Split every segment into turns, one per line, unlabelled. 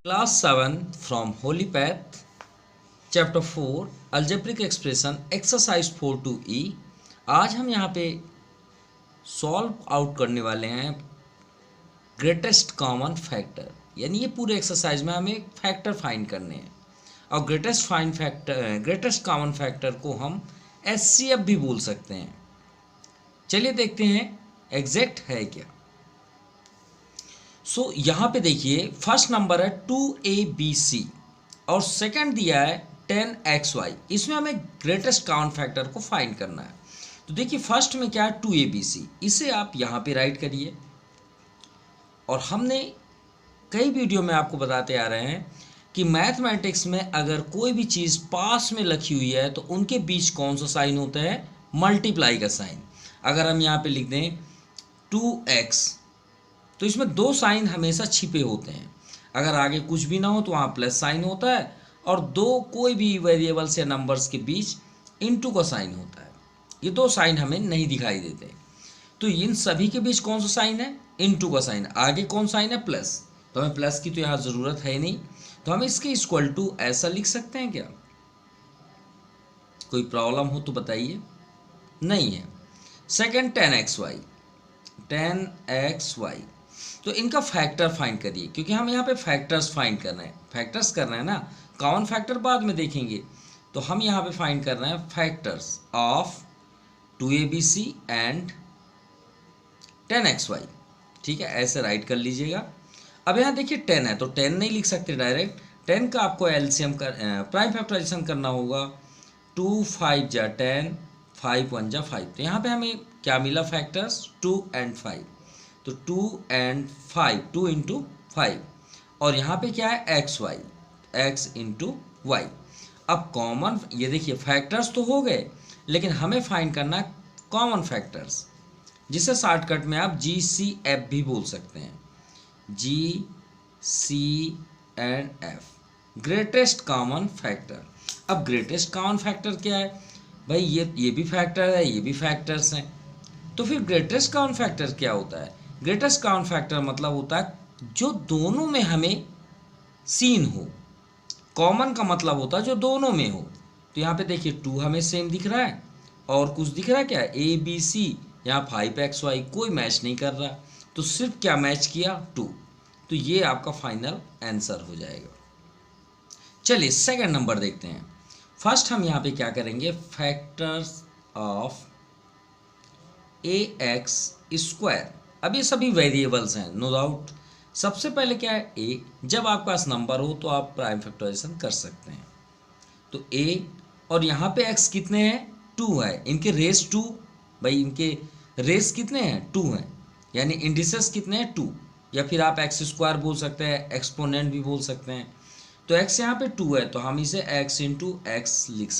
Class 7 from Holy Path, Chapter 4, Algebraic Expression, Exercise 4-2E। आज हम यहाँ पे सॉल्व आउट करने वाले हैं ग्रेटेस्ट कॉमन फैक्टर, यानी ये पूरे एक्सरसाइज में हमें फैक्टर फाइंड करने हैं। और ग्रेटेस्ट कॉमन फैक्टर को हम एचसीएफ भी बोल सकते हैं। चलिए देखते हैं एग्जैक्ट है क्या। सो यहाँ पे देखिए फर्स्ट नंबर है 2ABC और सेकंड दिया है 10XY। इसमें हमें ग्रेटेस्ट कॉमन फैक्टर को फाइंड करना है। तो देखिए फर्स्ट में क्या है 2ABC, इसे आप यहाँ पे राइट करिए। और हमने कई वीडियो में आपको बताते आ रहे हैं कि मैथमेटिक्स में अगर कोई भी चीज़ पास में लिखी हुई है तो उनके बीच कौन सा साइन होता है, मल्टीप्लाई का साइन। अगर हम यहाँ पे लिख दें 2x तो इसमें दो साइन हमेशा छिपे होते हैं। अगर आगे कुछ भी ना हो तो वहाँ प्लस साइन होता है, और दो कोई भी वेरिएबल्स या नंबर्स के बीच इनटू का साइन होता है। ये दो साइन हमें नहीं दिखाई देते। तो इन सभी के बीच कौन सा साइन है, इनटू का साइन। आगे कौन साइन है, प्लस। तो हमें प्लस की तो यहाँ ज़रूरत है नहीं, तो हम इसके इक्वल टू ऐसा लिख सकते हैं क्या? कोई प्रॉब्लम हो तो बताइए। नहीं है। सेकेंड 10XY, तो इनका फैक्टर फाइंड करिए, क्योंकि हम यहाँ पे फैक्टर्स फाइंड कर रहे हैं। फैक्टर्स कर रहे हैं ना, कॉमन फैक्टर बाद में देखेंगे। तो हम यहाँ पे फाइंड कर रहे हैं factors of 2ABC and 10XY। ठीक है, ऐसे राइट कर लीजिएगा। अब यहाँ देखिए 10 है तो 10 नहीं लिख सकते डायरेक्ट। 10 का आपको एलसीएम प्राइम फैक्टराइजेशन करना होगा। 2 5 जा 10, 5 1 जा 5। तो यहाँ पे हमें क्या मिला फैक्टर्स, 2 and 5। तो 2 and 5, 2 into 5। और यहाँ पे क्या है XY, X into Y। अब कॉमन, ये देखिए फैक्टर्स तो हो गए, लेकिन हमें फाइंड करना कॉमन फैक्टर्स, जिसे शॉर्टकट में आप GCF भी बोल सकते हैं। GCF, greatest common factor. अब ग्रेटेस्ट कॉमन फैक्टर क्या है भाई, ये भी फैक्टर है, ये भी फैक्टर्स हैं। तो फिर ग्रेटेस्ट कॉमन फैक्टर क्या होता है? ग्रेटेस्ट कॉमन फैक्टर मतलब होता है जो दोनों में हमें सीन हो। कॉमन का मतलब होता है जो दोनों में हो। तो यहाँ पे देखिए 2 हमें सेम दिख रहा है, और कुछ दिख रहा है क्या, ABC। यहाँ 5XY कोई मैच नहीं कर रहा, तो सिर्फ क्या मैच किया, 2। तो ये आपका फाइनल आंसर हो जाएगा। चलिए सेकंड नंबर देखते हैं। फर्स्ट हम यहाँ पे क्या करेंगे, फैक्टर्स ऑफ AX²। अब ये सभी वेरिएबल्स हैं, नो डाउट। सबसे पहले क्या है, A। जब आपके पास नंबर हो तो आप प्राइम फैक्टराइजेशन कर सकते हैं। तो A, और यहाँ पे X कितने हैं, 2 है। इनके रेस 2, भाई इनके रेस कितने हैं, 2 हैं, यानी इंडिसेस कितने हैं, 2। या फिर आप x² बोल सकते हैं, एक्सपोनेंट भी बोल सकते हैं। तो x यहाँ पे 2 है, तो हम इसे x into x लिख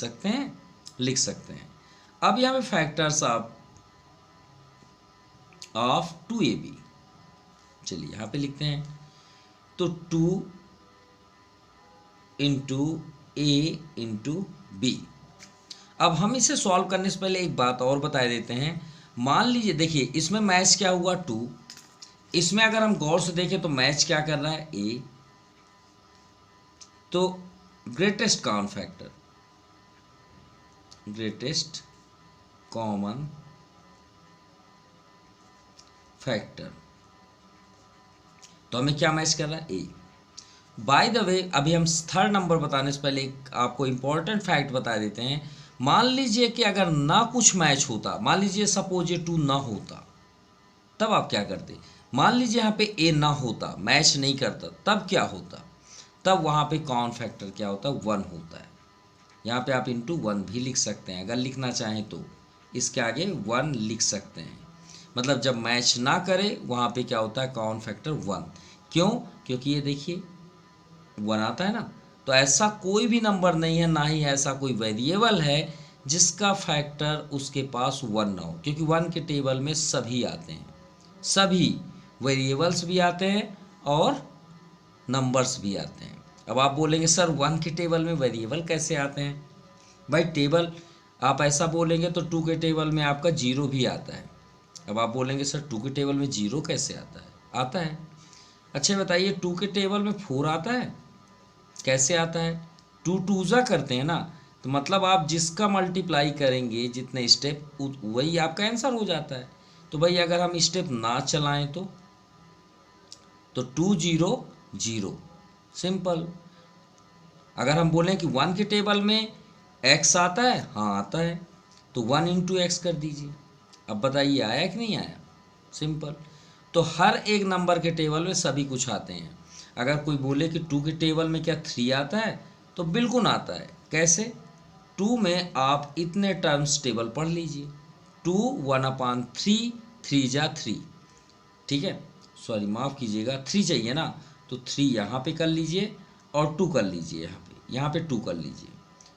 सकते हैं। अब यहाँ पे फैक्टर्स ऑफ 2AB, चलिए यहाँ पे लिखते हैं। तो 2 into A into B। अब हम इसे सॉल्व करने से पहले एक बात और बता देते हैं। मान लीजिए देखिए इसमें मैच क्या हुआ, 2। इसमें अगर हम गौर से देखें तो मैच क्या कर रहा है, A। तो ग्रेटेस्ट कॉमन फैक्टर, तो हमें क्या मैच कर रहा है, A। बाय द वे, अभी हम थर्ड नंबर बताने से पहले एक आपको इंपॉर्टेंट फैक्ट बता देते हैं। मान लीजिए कि अगर ना कुछ मैच होता, मान लीजिए सपोज ये 2 ना होता, तब आप क्या करते? मान लीजिए यहाँ पे A ना होता, मैच नहीं करता, तब क्या होता? तब वहाँ पे कॉमन फैक्टर क्या होता है, 1 होता है। यहाँ पे आप इंटू 1 भी लिख सकते हैं, अगर लिखना चाहें तो इसके आगे 1 लिख सकते हैं। मतलब जब मैच ना करे वहाँ पे क्या होता है, कॉमन फैक्टर 1। क्यों? क्योंकि ये देखिए 1 आता है ना। तो ऐसा कोई भी नंबर नहीं है, ना ही ऐसा कोई वेरिएबल है जिसका फैक्टर उसके पास 1 ना हो, क्योंकि 1 के टेबल में सभी आते हैं, सभी वेरिएबल्स भी आते हैं और नंबर्स भी आते हैं। अब आप बोलेंगे सर 1 के टेबल में वेरिएबल कैसे आते हैं? भाई टेबल आप ऐसा बोलेंगे तो 2 के टेबल में आपका 0 भी आता है। अब आप बोलेंगे सर 2 के टेबल में 0 कैसे आता है? आता है। अच्छा बताइए 2 के टेबल में 4 आता है, कैसे आता है? 2 टूज़ा करते हैं ना, तो मतलब आप जिसका मल्टीप्लाई करेंगे जितने स्टेप वही आपका आंसर हो जाता है। तो भाई अगर हम स्टेप ना चलाएं तो 2 0 0, सिंपल। अगर हम बोलें कि 1 के टेबल में x आता है, हाँ आता है, तो 1 इंटू एक्स कर दीजिए। अब बताइए आया कि नहीं आया? सिंपल। तो हर एक नंबर के टेबल में सभी कुछ आते हैं। अगर कोई बोले कि 2 के टेबल में क्या 3 आता है, तो बिल्कुल आता है। कैसे? 2 में आप इतने टर्म्स टेबल पढ़ लीजिए। 2 1/3, 3 जा 3, ठीक है, सॉरी माफ़ कीजिएगा, 3 चाहिए ना, तो 3 यहाँ पे कर लीजिए और 2 कर लीजिए, यहाँ पे 2 कर लीजिए,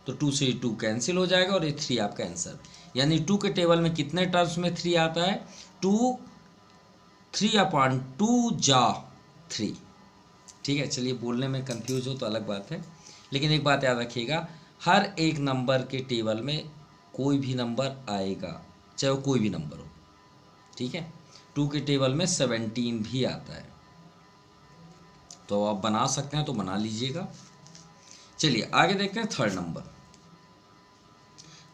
तो 2 से 2 कैंसिल हो जाएगा और ये 3 आपका आंसर। यानी 2 के टेबल में कितने टर्म्स में 3 आता है? 2 3/2 जा 3, ठीक है। चलिए बोलने में कंफ्यूज हो तो अलग बात है, लेकिन एक बात याद रखिएगा, हर एक नंबर के टेबल में कोई भी नंबर आएगा, चाहे वो कोई भी नंबर हो, ठीक है। 2 के टेबल में 17 भी आता है, तो आप बना सकते हैं तो बना लीजिएगा। चलिए आगे देखते हैं थर्ड नंबर।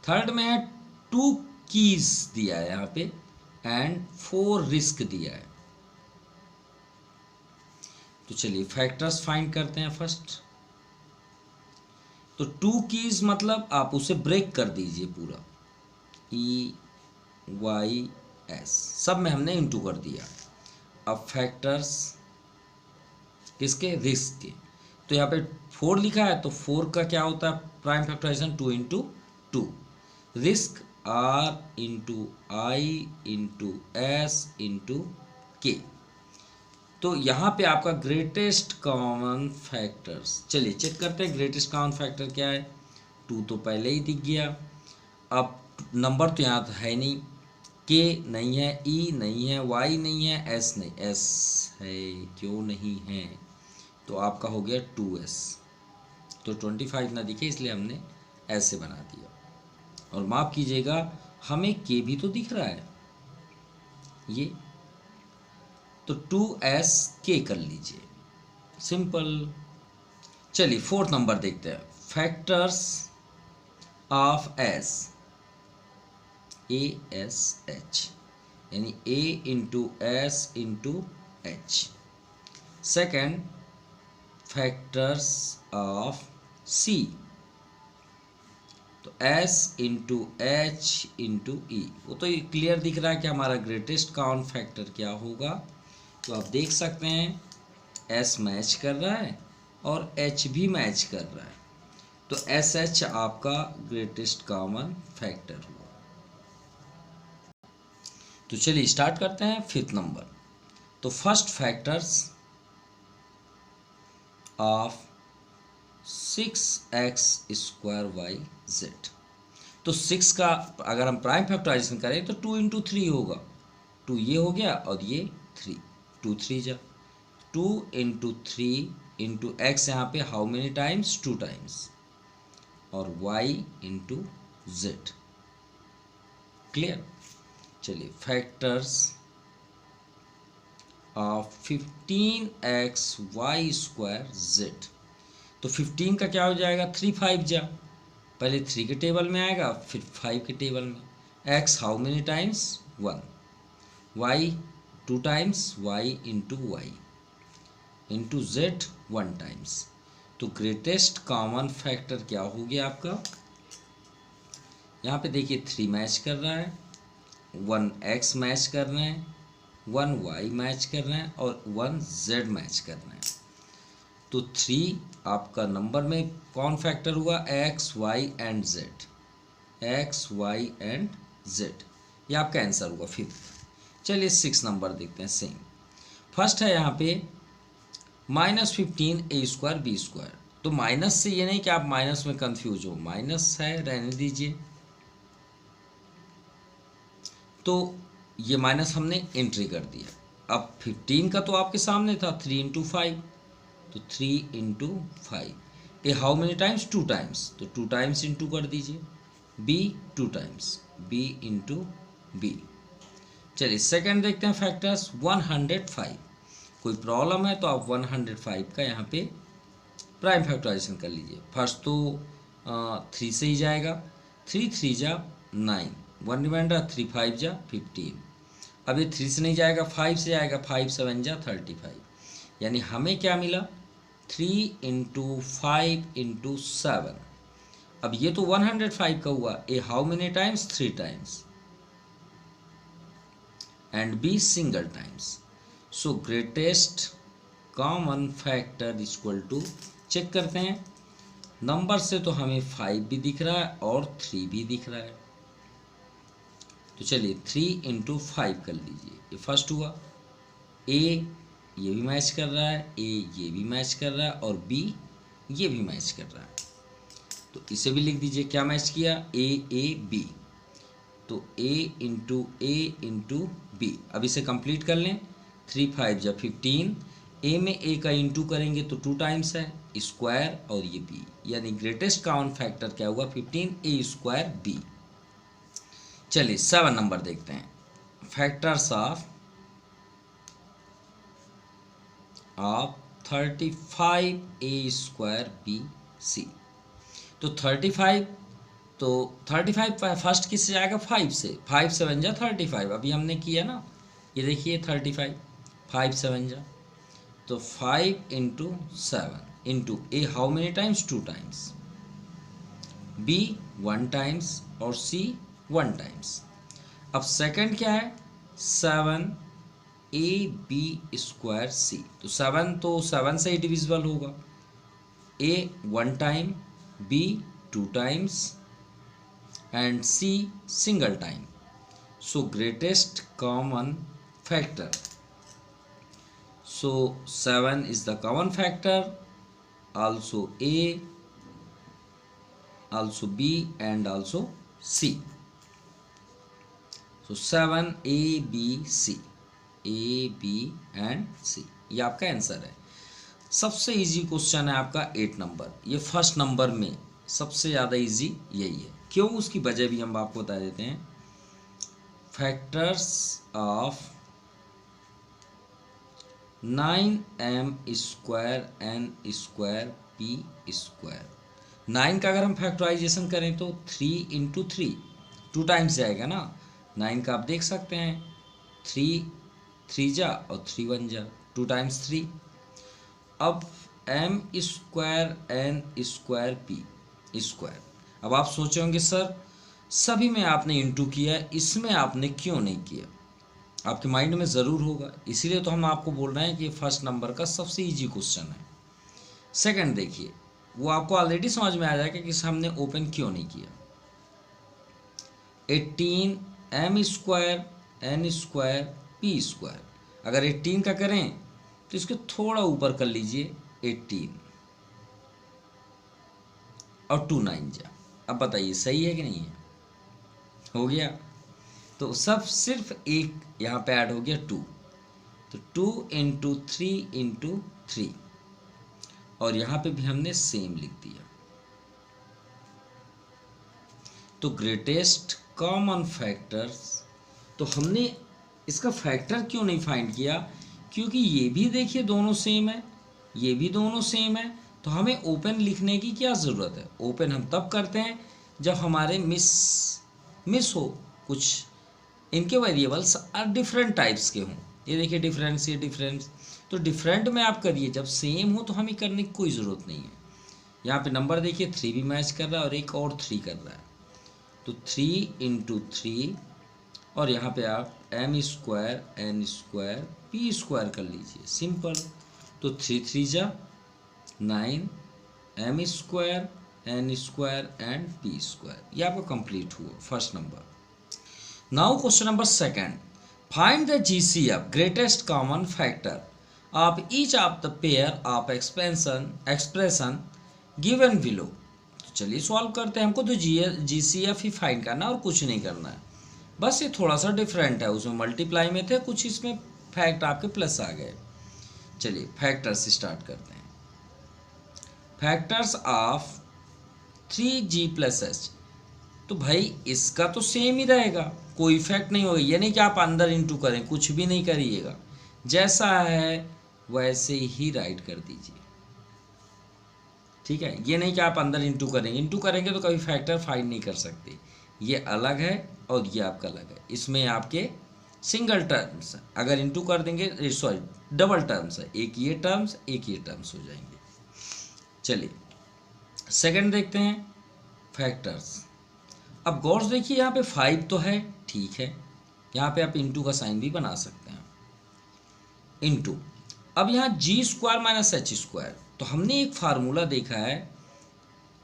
थर्ड में है 2 कीज दिया है यहाँ पे एंड 4 रिस्क दिया है। तो चलिए फैक्टर्स फाइंड करते हैं फर्स्ट। तो 2 कीज मतलब आप उसे ब्रेक कर दीजिए पूरा, EYS सब में हमने इंटू कर दिया। अब फैक्टर्स किसके? रिस्क के। तो यहाँ पे 4 लिखा है, तो 4 का क्या होता है प्राइम फैक्टराइजेशन? 2 इंटू 2, रिस्क R into I into S into K। तो यहाँ पे आपका ग्रेटेस्ट कॉमन फैक्टर्स, चलिए चेक करते हैं ग्रेटेस्ट कॉमन फैक्टर क्या है। 2 तो पहले ही दिख गया। अब नंबर तो यहाँ तो है नहीं, K नहीं है, E नहीं है, Y नहीं है, S नहीं, S है, क्यों नहीं है? तो आपका हो गया 2S। तो 25 ना दिखे इसलिए हमने ऐसे बना दिया। और माफ़ कीजिएगा हमें K भी तो दिख रहा है ये, तो 2SK कर लीजिए, सिंपल। चलिए फोर्थ नंबर देखते हैं, फैक्टर्स ऑफ S, ASH, यानी A into S into H। Second factors of C, तो S into H into E। वो तो क्लियर दिख रहा है कि हमारा ग्रेटेस्ट कॉमन फैक्टर क्या होगा। तो आप देख सकते हैं S मैच कर रहा है और H भी मैच कर रहा है, तो SH आपका ग्रेटेस्ट कॉमन फैक्टर हुआ। तो चलिए स्टार्ट करते हैं फिफ्थ नंबर। तो first factors of 6x² YZ। तो 6 का अगर हम प्राइम फैक्टराइजेशन करें तो 2 इंटू 3 होगा, 2 ये हो गया और ये 3, 2 3 जा 2 इंटू 3 इंटू एक्स, यहाँ पे हाउ मेनी टाइम्स? 2 टाइम्स, और y इंटू जेड। क्लियर? चलिए फैक्टर्स ऑफ 15xy² z। तो 15 का क्या हो जाएगा? 3 5 जा, पहले 3 के टेबल में आएगा फिर 5 के टेबल में। x how many times? 1, y 2 times, y into Y into Z 1 times. तो ग्रेटेस्ट कॉमन फैक्टर क्या हो गया आपका? यहाँ पे देखिए 3 मैच कर रहा है, 1x मैच कर रहे हैं, 1y मैच कर रहे हैं और 1z मैच कर रहे हैं। तो 3 आपका नंबर में कौन फैक्टर हुआ? x, y and z, x, y and z, ये आपका आंसर हुआ फिफ्थ। चलिए 6 नंबर देखते हैं। सेम फर्स्ट है यहाँ पे -15a² b²। तो माइनस से ये नहीं कि आप माइनस में कंफ्यूज हो, माइनस है रहने दीजिए। तो ये माइनस हमने एंट्री कर दिया। अब 15 का तो आपके सामने था, 3 इंटू 5, तो 3 into 5, A how many times? 2 times, तो 2 टाइम्स इंटू कर दीजिए। b 2 times, b into B. चलिए सेकेंड देखते हैं फैक्टर्स 105। कोई प्रॉब्लम है तो आप 105 का यहाँ पे प्राइम फैक्टराइजेशन कर लीजिए। फर्स्ट तो 3 से ही जाएगा, 3 3 जा 9, 1 रिमाइंडर, 3 5 जा 15। अब ये 3 से नहीं जाएगा, 5 से जाएगा, 5 7 जा 35। यानी हमें क्या मिला, 3 × 5 × 7। अब ये तो 105 का हुआ, A how many times, 3 times, and B single times. So greatest common factor equal to, check करते हैं नंबर से तो हमें 5 भी दिख रहा है और 3 भी दिख रहा है। तो चलिए 3 × 5 कर लीजिए। ये फर्स्ट हुआ, ए ये भी मैच कर रहा है, ए ये भी मैच कर रहा है और बी ये भी मैच कर रहा है। तो इसे भी लिख दीजिए, क्या मैच किया, ए बी। तो ए × बी। अब इसे कंप्लीट कर लें, 3 5 जा 15, ए में ए का इंटू करेंगे तो 2 टाइम्स है, स्क्वायर और ये बी, यानी ग्रेटेस्ट कॉमन फैक्टर क्या हुआ, 15 ए स्क्वायर बी। चलिए 7 नंबर देखते हैं, factors of 35 A square B C. तो 35, तो 35 फर्स्ट किससे जाएगा, 5 से, 5 7 जा 35, अभी हमने किया ना, ये देखिए 35, 5 7 जा, तो 5 × 7 into A how many times, 2 times, B 1 times और सी 1 टाइम्स। अब सेकंड क्या है, 7 ए बी स्क्वायर सी। तो 7 तो 7 से ही डिविजिबल होगा, A 1 time, B 2 times and C single time. So greatest common factor, so 7 is the common factor, also A, also B and also C. So 7 A B C, A B and C, ये आपका answer है। सबसे easy question है आपका 8 number. ये first number में सबसे ज़्यादा इजी यही है, क्यों, उसकी वजह भी हम आपको बता देते हैं। Factors of 9m square n square p square. 9 का अगर हम फैक्टराइजेशन करें तो 3 × 3, 2 टाइम्स जाएगा ना 9 का, आप देख सकते हैं 3 3 जा और 3 1 जा, 2 टाइम्स 3। अब m square n square p square. अब आप सोचे होंगे सर सभी में आपने इंटू किया, इसमें आपने क्यों नहीं किया, आपके माइंड में ज़रूर होगा, इसीलिए तो हम आपको बोल रहे हैं कि फर्स्ट नंबर का सबसे इजी क्वेश्चन है। सेकंड देखिए, वो आपको ऑलरेडी समझ में आ जाएगा कि हमने ओपन क्यों नहीं किया। 18 m square n square p square, अगर 18 का करें तो इसको थोड़ा ऊपर कर लीजिए, 18 और 2 9 जा। अब बताइए सही है कि नहीं है, हो गया। तो सब सिर्फ एक यहाँ पे ऐड हो गया 2, तो 2 × 3 × 3, और यहाँ पे भी हमने सेम लिख दिया। तो ग्रेटेस्ट कॉमन फैक्टर्स, तो हमने इसका फैक्टर क्यों नहीं फाइंड किया, क्योंकि ये भी देखिए दोनों सेम है, ये भी दोनों सेम है, तो हमें ओपन लिखने की क्या ज़रूरत है। ओपन हम तब करते हैं जब हमारे मिस हो कुछ, इनके वेरिएबल्स डिफरेंट टाइप्स के हों। ये देखिए डिफरेंस, ये डिफरेंस, तो डिफरेंट में आप करिए, जब सेम हो तो हमें करने की कोई ज़रूरत नहीं है। यहाँ पे नंबर देखिए 3 भी मैच कर रहा है और एक और 3 कर रहा है, तो 3 × 3, और यहाँ पे आप m square n square p square कर लीजिए, सिंपल। तो 3 3 जा 9 m square n square and p square, ये आपका कंप्लीट हुआ first number. Now question number second, find the GCF greatest common factor of each of the pair of expression given below. तो चलिए solve करते हैं, हमको तो GCF ही find करना है और कुछ नहीं करना है, बस ये थोड़ा सा डिफरेंट है, उसमें मल्टीप्लाई में थे कुछ, इसमें फैक्ट आपके प्लस आ गए। चलिए फैक्टर्स स्टार्ट करते हैं। फैक्टर्स ऑफ 3g + h, तो भाई इसका तो सेम ही रहेगा, कोई इफेक्ट नहीं होगा, ये नहीं कि आप अंदर इंटू करें, कुछ भी नहीं करिएगा, जैसा है वैसे ही राइट कर दीजिए। ठीक है, ये नहीं कि आप अंदर इंटू करेंगे तो कभी फैक्टर फाइंड नहीं कर सकते। ये अलग है और ये आपका अलग है। इसमें आपके सिंगल टर्म्स, अगर इंटू कर देंगे सॉरी डबल टर्म्स है, एक ये टर्म्स हो जाएंगे। चलिए सेकंड देखते हैं, फैक्टर्स। अब गौर से देखिए, यहाँ पे 5 तो है, ठीक है, यहाँ पे आप इंटू का साइन भी बना सकते हैं, इंटू। अब यहाँ G square minus H square, तो हमने एक फार्मूला देखा है,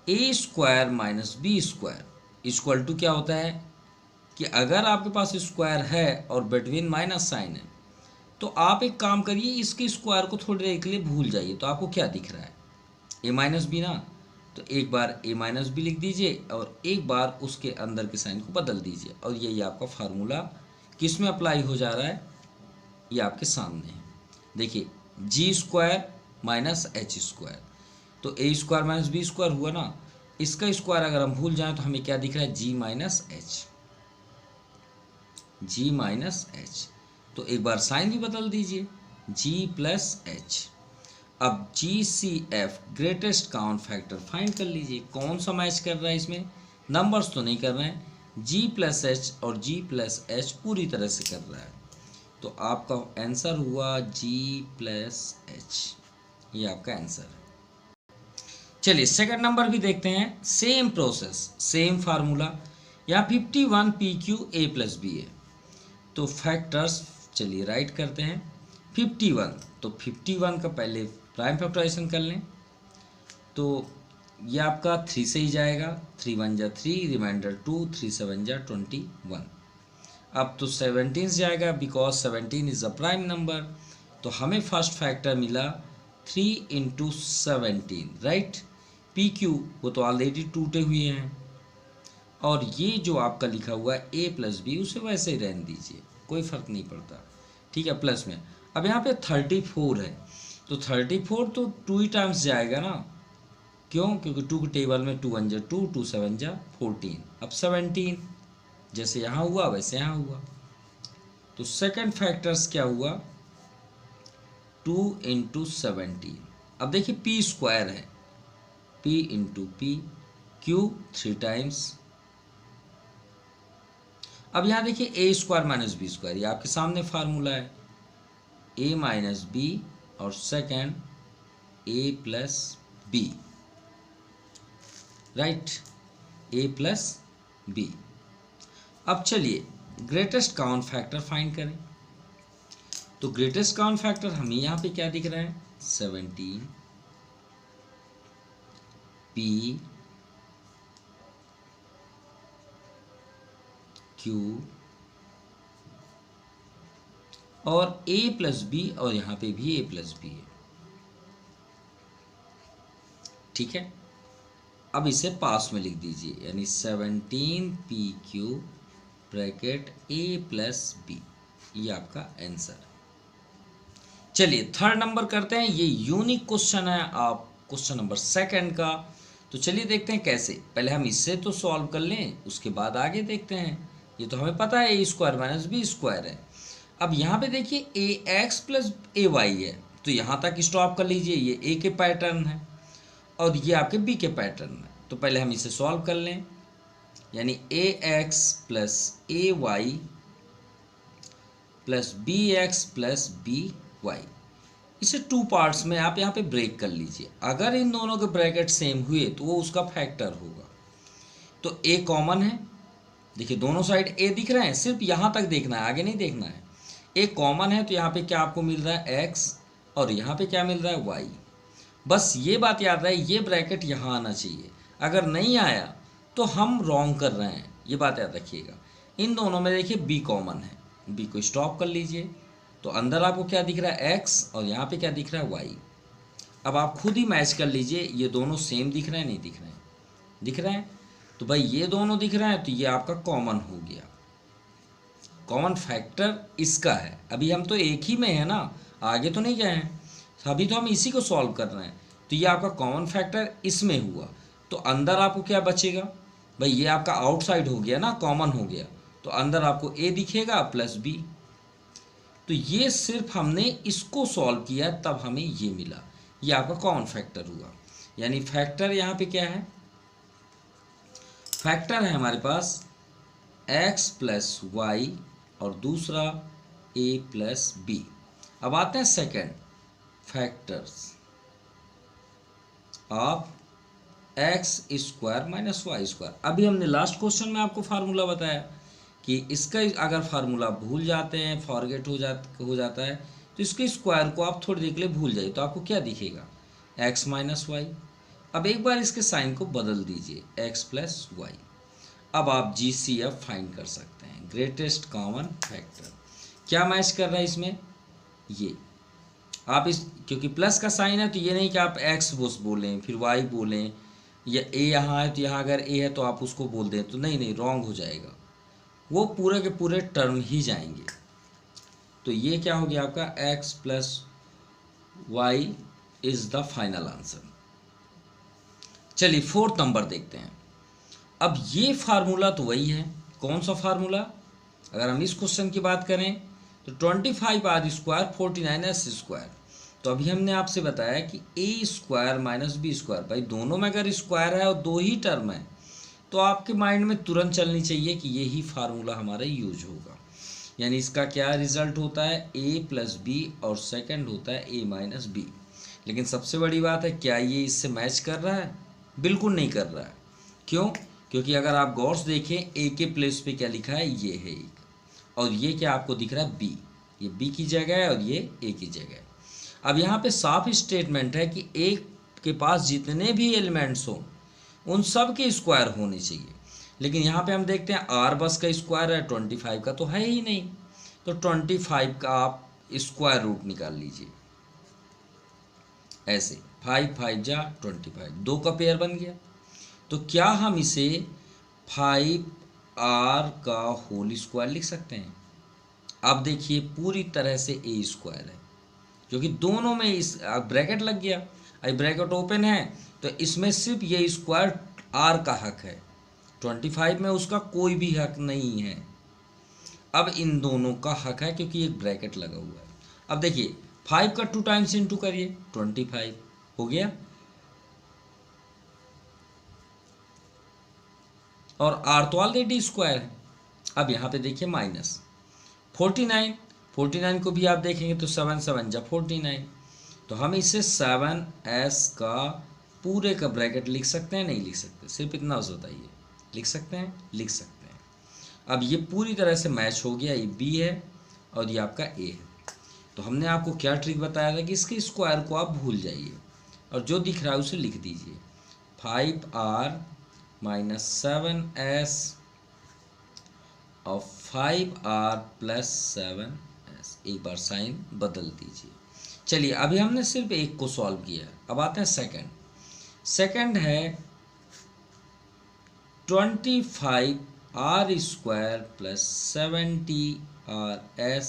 A square minus B square equal to क्या होता है कि अगर आपके पास स्क्वायर है और बिटवीन माइनस साइन है, तो आप एक काम करिए, इसके स्क्वायर को थोड़ी देर के लिए भूल जाइए। तो आपको क्या दिख रहा है, ए माइनस बी ना, तो एक बार ए माइनस बी लिख दीजिए और एक बार उसके अंदर के साइन को बदल दीजिए, और यही आपका फार्मूला किस में अप्लाई हो जा रहा है, ये आपके सामने है। देखिए जी स्क्वायर माइनस एच स्क्वायर, तो ए स्क्वायर माइनस बी स्क्वायर हुआ ना, इसका स्क्वायर अगर हम भूल जाएं तो हमें क्या दिख रहा है, जी माइनस एच। तो एक बार साइन भी बदल दीजिए, जी प्लस एच। अब G C F greatest common factor find कर लीजिए, कौन सा मैच कर रहा है इसमें, नंबर्स तो नहीं कर रहे हैं, जी प्लस एच और जी प्लस एच पूरी तरह से कर रहा है। तो आपका आंसर हुआ जी प्लस एच, ये आपका आंसर है। चलिए सेकंड नंबर भी देखते हैं, सेम प्रोसेस सेम फार्मूला, यहाँ 51 P Q A plus B है। तो फैक्टर्स चलिए राइट करते हैं, 51, तो 51 का पहले प्राइम फैक्टराइजेशन कर लें, तो ये आपका 3 से ही जाएगा, 3 1 जा 3, रिमाइंडर 2, 3 7 जा 21। अब तो 17 से जाएगा because 17 is a prime number, तो हमें फर्स्ट फैक्टर मिला 3 इंटू 17, राइट। पी क्यू वो तो ऑलरेडी टूटे हुए हैं, और ये जो आपका लिखा हुआ है ए प्लस बी, उसे वैसे ही रहने दीजिए, कोई फ़र्क नहीं पड़ता, ठीक है, प्लस में। अब यहाँ पे 34 है, तो 34 तो 2 ही टाइम्स जाएगा ना, क्यों, क्योंकि 2 के टेबल में 2 1 जा 2, 2 7 जा 14। अब 17 जैसे यहाँ हुआ वैसे यहाँ हुआ, तो सेकंड फैक्टर्स क्या हुआ, 2 इंटू 17। अब देखिए पी स्क्वायर है, P into P, Q 3 times. अब यहाँ देखिए A square minus B square, ये आपके सामने फार्मूला है, ए माइनस बी और second A plus B, right, A plus B. अब चलिए ग्रेटेस्ट कॉमन फैक्टर फाइंड करें, तो ग्रेटेस्ट कॉमन फैक्टर हमें यहाँ पे क्या दिख रहा है, 17 पी क्यू और ए प्लस बी, और यहाँ पे भी ए प्लस बी है, ठीक है। अब इसे पास में लिख दीजिए, यानी 17 पी क्यू ब्रैकेट ए प्लस बी, ये आपका आंसर है। चलिए थर्ड नंबर करते हैं, ये यूनिक क्वेश्चन है आप क्वेश्चन नंबर सेकंड का। तो चलिए देखते हैं कैसे, पहले हम इससे तो सॉल्व कर लें, उसके बाद आगे देखते हैं। ये तो हमें पता है A square minus B square है। अब यहाँ पे देखिए ए एक्स प्लस ए वाई है, तो यहाँ तक स्टॉप कर लीजिए, ये ए के पैटर्न है और ये आपके बी के पैटर्न है। तो पहले हम इसे सॉल्व कर लें, यानी A X plus A Y plus B X plus B Y, इसे 2 पार्ट्स में आप यहाँ पे ब्रेक कर लीजिए। अगर इन दोनों के ब्रैकेट सेम हुए तो वो उसका फैक्टर होगा। तो ए कॉमन है, देखिए दोनों साइड ए दिख रहे हैं, सिर्फ यहाँ तक देखना है, आगे नहीं देखना है। ए कॉमन है तो यहाँ पे क्या आपको मिल रहा है एक्स, और यहाँ पे क्या मिल रहा है वाई। बस ये बात याद रहे, ये ब्रैकेट यहाँ आना चाहिए, अगर नहीं आया तो हम रॉन्ग कर रहे हैं, ये बात याद रखिएगा। इन दोनों में देखिए बी कॉमन है, बी को स्टॉप कर लीजिए, तो अंदर आपको क्या दिख रहा है एक्स, और यहाँ पे क्या दिख रहा है वाई। अब आप खुद ही मैच कर लीजिए, ये दोनों सेम दिख रहे हैं नहीं दिख रहे हैं, दिख रहे हैं, तो भाई ये दोनों दिख रहे हैं, तो ये आपका कॉमन हो गया, कॉमन फैक्टर इसका है। अभी हम तो एक ही में है ना, आगे तो नहीं गए हैं, अभी तो हम इसी को सॉल्व कर रहे हैं। तो ये आपका कॉमन फैक्टर इसमें हुआ, तो अंदर आपको क्या बचेगा, भाई ये आपका आउटसाइड हो गया ना, कॉमन हो गया, तो अंदर आपको ए दिखेगा प्लस बी। तो ये सिर्फ हमने इसको सॉल्व किया तब हमें ये मिला, ये आपका कॉमन फैक्टर हुआ। यानी फैक्टर यहाँ पे क्या है, फैक्टर है हमारे पास x प्लस वाई और दूसरा a प्लस बी। अब आते हैं second, factors of X square minus Y square. अभी हमने लास्ट क्वेश्चन में आपको फार्मूला बताया कि इसका अगर फार्मूला भूल जाते हैं, फॉरगेट हो जाता है, तो इसके स्क्वायर को आप थोड़ी देर के लिए भूल जाइए, तो आपको क्या दिखेगा, एक्स माइनस वाई। अब एक बार इसके साइन को बदल दीजिए, एक्स प्लस वाई। अब आप GCF फाइंड कर सकते हैं, ग्रेटेस्ट कॉमन फैक्टर। क्या मैच कर रहा है इसमें, ये आप इस, क्योंकि प्लस का साइन है तो ये नहीं कि आप एक्स बोलें फिर वाई बोलें, या ए यहाँ है तो यहाँ अगर ए है तो आप उसको बोल दें, तो नहीं रॉन्ग हो जाएगा, वो पूरे के पूरे टर्म ही जाएंगे। तो ये क्या हो गया आपका, X plus Y is the final answer. चलिए फोर्थ नंबर देखते हैं। अब ये फार्मूला तो वही है, कौन सा फार्मूला, अगर हम इस क्वेश्चन की बात करें तो 25r स्क्वायर 49s स्क्वायर। तो अभी हमने आपसे बताया कि a square minus B square, भाई दोनों में अगर स्क्वायर है और दो ही टर्म है तो आपके माइंड में तुरंत चलनी चाहिए कि यही फार्मूला हमारा यूज होगा। यानी इसका क्या रिजल्ट होता है, a प्लस बी और सेकंड होता है a माइनस बी। लेकिन सबसे बड़ी बात है, क्या ये इससे मैच कर रहा है, बिल्कुल नहीं कर रहा है। क्यों, क्योंकि अगर आप गौर से देखें a के प्लेस पे क्या लिखा है, ये है एक, और ये क्या आपको दिख रहा है b, ये b की जगह है और ये a की जगह है। अब यहाँ पे साफ स्टेटमेंट है कि a के पास जितने भी एलिमेंट्स हों उन सब के स्क्वायर होने चाहिए, लेकिन यहाँ पे हम देखते हैं r बस का स्क्वायर है, 25 का तो है ही नहीं, तो 25 का आप स्क्वायर रूट निकाल लीजिए ऐसे, 5 5 जा 25, दो का पेयर बन गया। तो क्या हम इसे 5r का होल स्क्वायर लिख सकते हैं। अब देखिए पूरी तरह से a स्क्वायर है, क्योंकि दोनों में इस ब्रैकेट लग गया, अब ब्रैकेट ओपन है तो इसमें सिर्फ ये स्क्वायर r का हक है, 25 में उसका कोई भी हक नहीं है। अब इन दोनों का हक है क्योंकि एक ब्रैकेट लगा हुआ है। अब देखिए 5 का 2 टाइम्स इंटू करिए, 25 हो गया, और r तो ऑलरेडी स्क्वायर है। अब यहाँ पे देखिए माइनस 49 को भी आप देखेंगे तो 7 7 जा 49, तो हम इसे 7s का पूरे का ब्रैकेट लिख सकते हैं, नहीं लिख सकते, सिर्फ इतना बस बताइए, लिख सकते हैं, लिख सकते हैं। अब ये पूरी तरह से मैच हो गया, ये b है और ये आपका a है। तो हमने आपको क्या ट्रिक बताया था कि इसके स्क्वायर को आप भूल जाइए और जो दिख रहा है उसे लिख दीजिए, 5r माइनस 7s और 5r प्लस 7s, एक बार साइन बदल दीजिए। चलिए अभी हमने सिर्फ एक को सॉल्व किया, अब आते हैं सेकंड है 25r square plus 70rs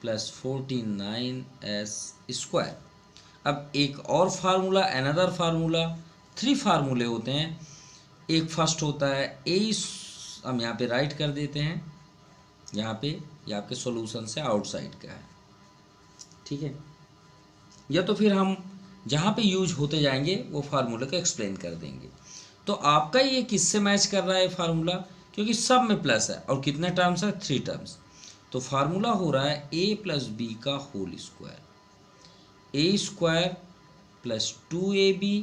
plus 49s square. अब एक और फार्मूला, अनदर फार्मूला, 3 फार्मूले होते हैं। एक फर्स्ट होता है a, हम यहाँ पे राइट कर देते हैं, यहाँ पे ये आपके सॉल्यूशन से आउटसाइड का है, ठीक है, या तो फिर हम जहाँ पे यूज होते जाएंगे वो फार्मूले को एक्सप्लेन कर देंगे। तो आपका ये किससे मैच कर रहा है फार्मूला, क्योंकि सब में प्लस है और कितने टर्म्स है, 3 टर्म्स। तो फार्मूला हो रहा है a प्लस बी का whole square, a square plus 2ab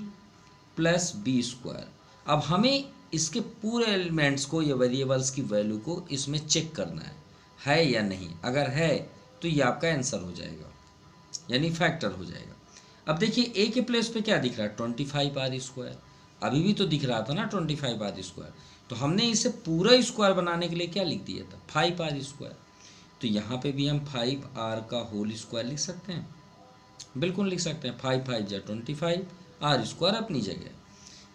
plus B square. अब हमें इसके पूरे एलिमेंट्स को या वेरिएबल्स की वैल्यू को इसमें चेक करना है या नहीं, अगर है तो ये आपका आंसर हो जाएगा, यानी फैक्टर हो जाएगा। अब देखिए a के प्लेस पे क्या दिख रहा है, 25r स्क्वायर, अभी भी तो दिख रहा था ना 25r स्क्वायर, तो हमने इसे पूरा स्क्वायर बनाने के लिए क्या लिख दिया था, 5r स्क्वायर। तो यहाँ पे भी हम 5r का होल स्क्वायर लिख सकते हैं, बिल्कुल लिख सकते हैं, 5 5 जा 25, r स्क्वायर अपनी जगह।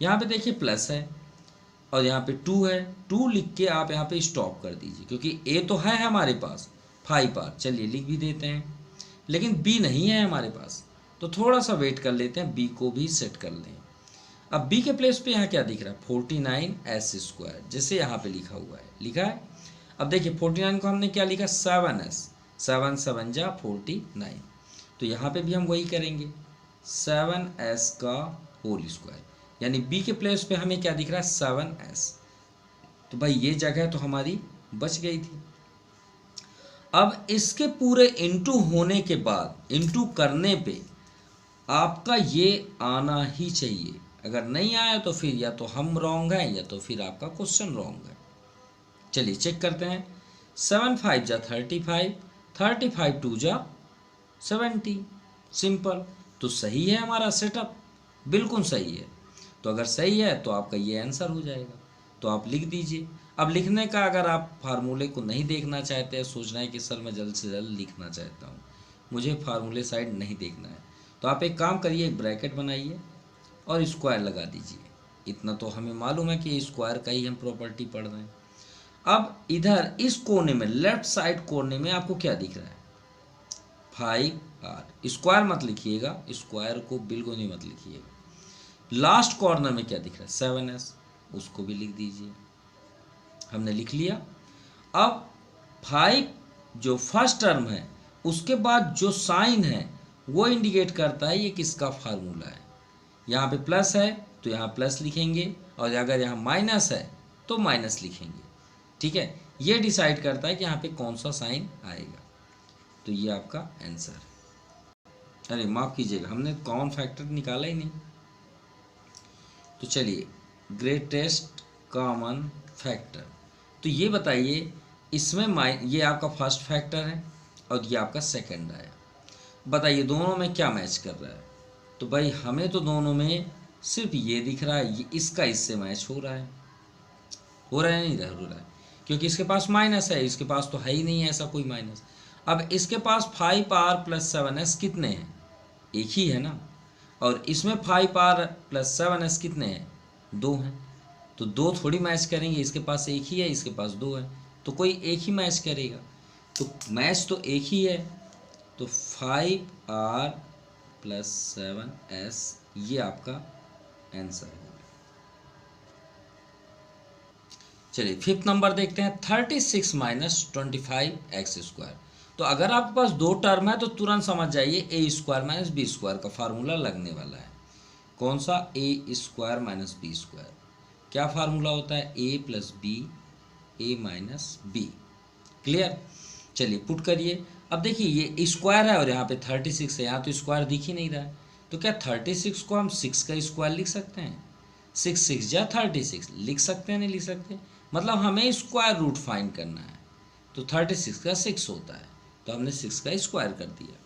यहाँ पे देखिए प्लस है और यहाँ पे 2 है, 2 लिख के आप यहाँ पे स्टॉप कर दीजिए, क्योंकि a तो है हमारे पास 5r, चलिए लिख भी देते हैं, लेकिन b नहीं है हमारे पास, तो थोड़ा सा वेट कर लेते हैं, b को भी सेट कर लें। अब b के प्लेस पे यहाँ क्या दिख रहा है, 49s स्क्वायर, जैसे यहाँ पे लिखा हुआ है, लिखा है। अब देखिए 49 को हमने क्या लिखा, 7s, 7 7 जा 49। तो यहाँ पे भी हम वही करेंगे, 7s का होल स्क्वायर, यानी b के प्लेस पे हमें क्या दिख रहा है 7s। तो भाई ये जगह तो हमारी बच गई थी। अब इसके पूरे इंटू होने के बाद, इंटू करने पे आपका ये आना ही चाहिए। अगर नहीं आया तो फिर या तो हम रॉन्ग हैं या तो फिर आपका क्वेश्चन रॉन्ग है। चलिए चेक करते हैं। 7 5 जा 35, 35 2 जा 70। सिंपल। तो सही है हमारा सेटअप, बिल्कुल सही है। तो अगर सही है तो आपका ये आंसर हो जाएगा। तो आप लिख दीजिए। अब लिखने का अगर आप फार्मूले को नहीं देखना चाहते हैं, सोचना है कि सर मैं जल्द से जल्द लिखना चाहता हूँ, मुझे फार्मूले साइड नहीं देखना है, तो आप एक काम करिए, एक ब्रैकेट बनाइए और स्क्वायर लगा दीजिए। इतना तो हमें मालूम है कि स्क्वायर का ही हम प्रॉपर्टी पढ़ रहे हैं। अब इधर इस कोने में, लेफ्ट साइड कोने में आपको क्या दिख रहा है 5r। स्क्वायर मत लिखिएगा, स्क्वायर को बिल्कुल नहीं मत लिखिएगा। लास्ट कॉर्नर में क्या दिख रहा है 7s, उसको भी लिख दीजिए। हमने लिख लिया। अब 5 जो फर्स्ट टर्म है उसके बाद जो साइन है वो इंडिकेट करता है ये किसका फार्मूला है। यहाँ पे प्लस है तो यहाँ प्लस लिखेंगे, और अगर यहाँ माइनस है तो माइनस लिखेंगे। ठीक है, ये डिसाइड करता है कि यहाँ पे कौन सा साइन आएगा। तो ये आपका आंसर है। अरे माफ़ कीजिएगा, हमने कॉमन फैक्टर निकाला ही नहीं। तो चलिए, ग्रेटेस्ट कॉमन फैक्टर, तो ये बताइए इसमें ये आपका फर्स्ट फैक्टर है और ये आपका सेकंड आया। बताइए दोनों में क्या मैच कर रहा है। तो भाई हमें तो दोनों में सिर्फ ये दिख रहा है, ये इसका इससे मैच हो रहा है। हो रहा है नहीं हो रहा है, क्योंकि इसके पास माइनस है, इसके पास तो है ही नहीं है ऐसा कोई माइनस। अब इसके पास 5r + 7s कितने हैं, एक ही है ना, और इसमें 5r + 7s कितने हैं, 2 हैं। तो 2 थोड़ी मैच करेंगे, इसके पास एक ही है, इसके पास 2 है, तो कोई एक ही मैच करेगा। तो मैच तो एक ही है, तो 5r + 7s ये आपका आंसर होगा। चलिए 5th नंबर देखते हैं, 36 - 25x²। तो अगर आपके पास 2 टर्म है तो तुरंत समझ जाइए a² - b² का फार्मूला लगने वाला है। कौन सा, a² - b²। क्या फार्मूला होता है, a + b, a - b। Clear. चलिए पुट करिए। अब देखिए ये स्क्वायर है और यहाँ पे 36 है, यहाँ तो स्क्वायर दिख ही नहीं रहा है। तो क्या 36 को हम 6 का स्क्वायर लिख सकते हैं, 6 6 जा 36 लिख सकते हैं, नहीं लिख सकते। मतलब हमें स्क्वायर रूट फाइंड करना है, तो 36 का 6 होता है, तो हमने 6 का स्क्वायर कर दिया।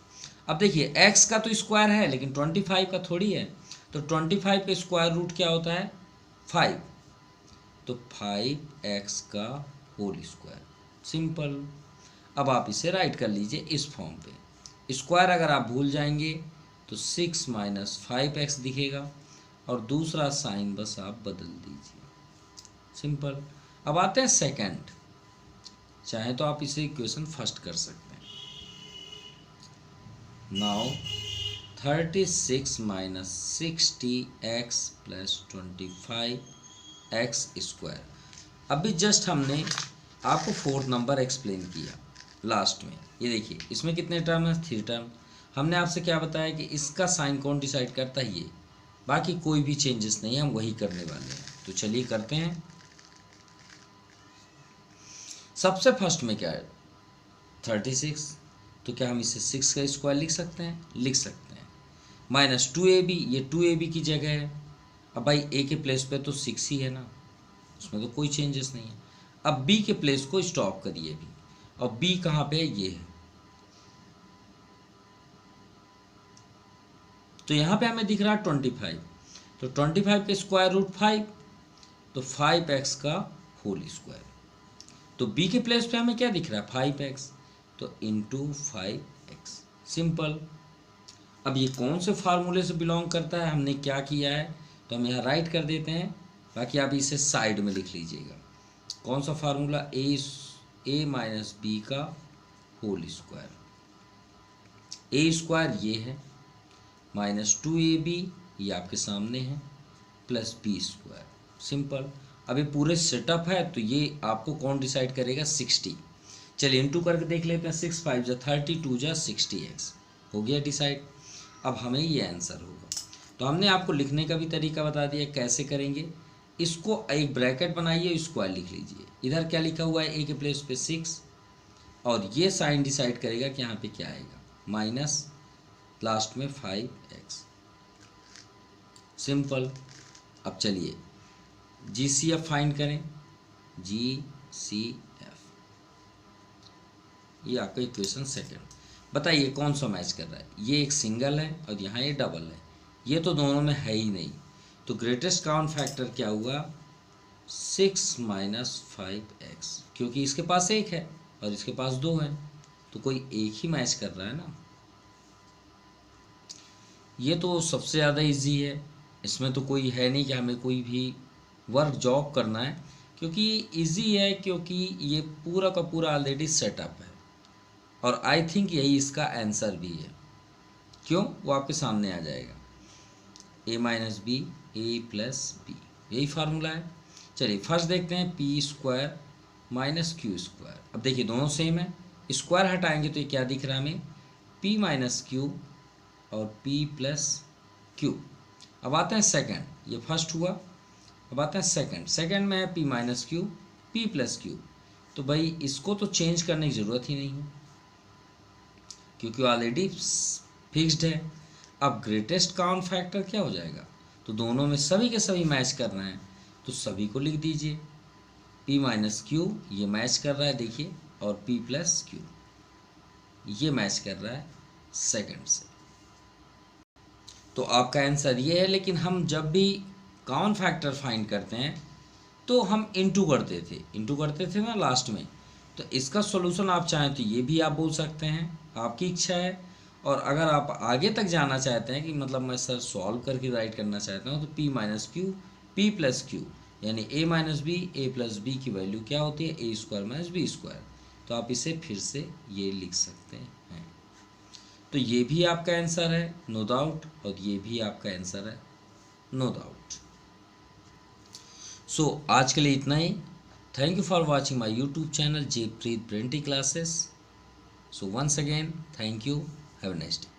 अब देखिए x का तो स्क्वायर है लेकिन 25 का थोड़ी है, तो 25 का स्क्वायर रूट क्या होता है 5, तो 5x का होल स्क्वायर। सिंपल। अब आप इसे राइट कर लीजिए इस फॉर्म पे। स्क्वायर अगर आप भूल जाएंगे तो 6 - 5x दिखेगा और दूसरा साइन बस आप बदल दीजिए। सिंपल। अब आते हैं सेकंड, चाहे तो आप इसे इक्वेशन फर्स्ट कर सकते हैं। Now 36 - 60x + 25x²। अभी जस्ट हमने आपको 4th नंबर एक्सप्लेन किया लास्ट में। ये देखिए इसमें कितने टर्म है, 3 टर्म। हमने आपसे क्या बताया कि इसका साइन कौन डिसाइड करता है, ये, बाकी कोई भी चेंजेस नहीं है, हम वही करने वाले हैं। तो चलिए करते हैं। सबसे फर्स्ट में क्या है 36, तो क्या हम इसे 6 का स्क्वायर लिख सकते हैं, लिख सकते हैं। -2ab, ये 2ab की जगह है। अब भाई a के प्लेस पे तो 6 ही है ना, उसमें तो कोई चेंजेस नहीं है। अब b के प्लेस को स्टॉप करिए अभी, और b कहाँ पे है, ये है। तो यहाँ पे हमें दिख रहा है 25, तो 25 का स्क्वायर रूट 5, तो 5x का होल स्क्वायर। तो b के प्लेस पे हमें क्या दिख रहा है 5x, तो इंटू 5x। सिंपल। अब ये कौन से फार्मूले से बिलोंग करता है, हमने क्या किया है, तो हम यहाँ राइट कर देते हैं, बाकी आप इसे साइड में लिख लीजिएगा। कौन सा फार्मूला, a - b का होल स्क्वायर। a² ये है, -2ab ये आपके सामने है, प्लस b²। सिंपल। अब ये पूरे सेटअप है तो ये आपको कौन डिसाइड करेगा 60। चलिए इंटू करके देख लेते हैं, 6 5 जा 32 जा 60x हो गया डिसाइड। अब हमें ये आंसर होगा। तो हमने आपको लिखने का भी तरीका बता दिया कैसे करेंगे। इसको एक ब्रैकेट बनाइए, स्क्वायर लिख लीजिए। इधर क्या लिखा हुआ है, ए के प्लेस पे 6, और ये साइन डिसाइड करेगा कि यहाँ पे क्या आएगा, माइनस लास्ट में 5x। सिंपल। अब चलिए GCF फाइंड करें, GCF, ये आपका इक्वेशन सेकंड। बताइए कौन सा मैच कर रहा है, ये एक सिंगल है और यहाँ ये डबल है, ये तो दोनों में है ही नहीं। तो ग्रेटेस्ट कॉमन फैक्टर क्या हुआ, 6 माइनस 5x, क्योंकि इसके पास एक है और इसके पास 2 है, तो कोई एक ही मैच कर रहा है ना। ये तो सबसे ज़्यादा इजी है, इसमें तो कोई है नहीं कि हमें कोई भी वर्क जॉब करना है, क्योंकि इजी है, क्योंकि ये पूरा का पूरा ऑलरेडी सेटअप है। और आई थिंक यही इसका आंसर भी है, क्यों, वो आपके सामने आ जाएगा, a minus B A plus B, यही फार्मूला है। चलिए फर्स्ट देखते हैं, P square minus Q square. अब देखिए दोनों सेम है, स्क्वायर हटाएंगे तो ये क्या दिख रहा है हमें, p माइनस क्यू और p प्लस क्यू। अब आते हैं सेकंड, ये फर्स्ट हुआ, अब आते हैं सेकंड। सेकंड में है p minus Q p plus Q, तो भाई इसको तो चेंज करने की ज़रूरत ही नहीं है, क्योंकि ऑलरेडी फिक्स्ड है। अब ग्रेटेस्ट कॉमन फैक्टर क्या हो जाएगा, तो दोनों में सभी के सभी मैच कर रहे हैं, तो सभी को लिख दीजिए। p माइनस क्यू ये मैच कर रहा है देखिए, और p प्लस क्यू ये मैच कर रहा है सेकंड से। तो आपका आंसर ये है। लेकिन हम जब भी कॉमन फैक्टर फाइंड करते हैं तो हम इंटू करते थे ना लास्ट में। तो इसका सॉल्यूशन आप चाहें तो ये भी आप बोल सकते हैं, आपकी इच्छा है। और अगर आप आगे तक जाना चाहते हैं कि मतलब मैं सर सॉल्व करके राइट करना चाहता हूँ, तो p minus Q p plus Q यानी a minus B A plus B की वैल्यू क्या होती है, a square minus B square. तो आप इसे फिर से ये लिख सकते हैं। तो ये भी आपका आंसर है नो डाउट, और ये भी आपका आंसर है नो डाउट। सो आज के लिए इतना ही। Thank you for watching my YouTube channel Jaypreet Brenty Classes. So once again, thank you. Have a nice day.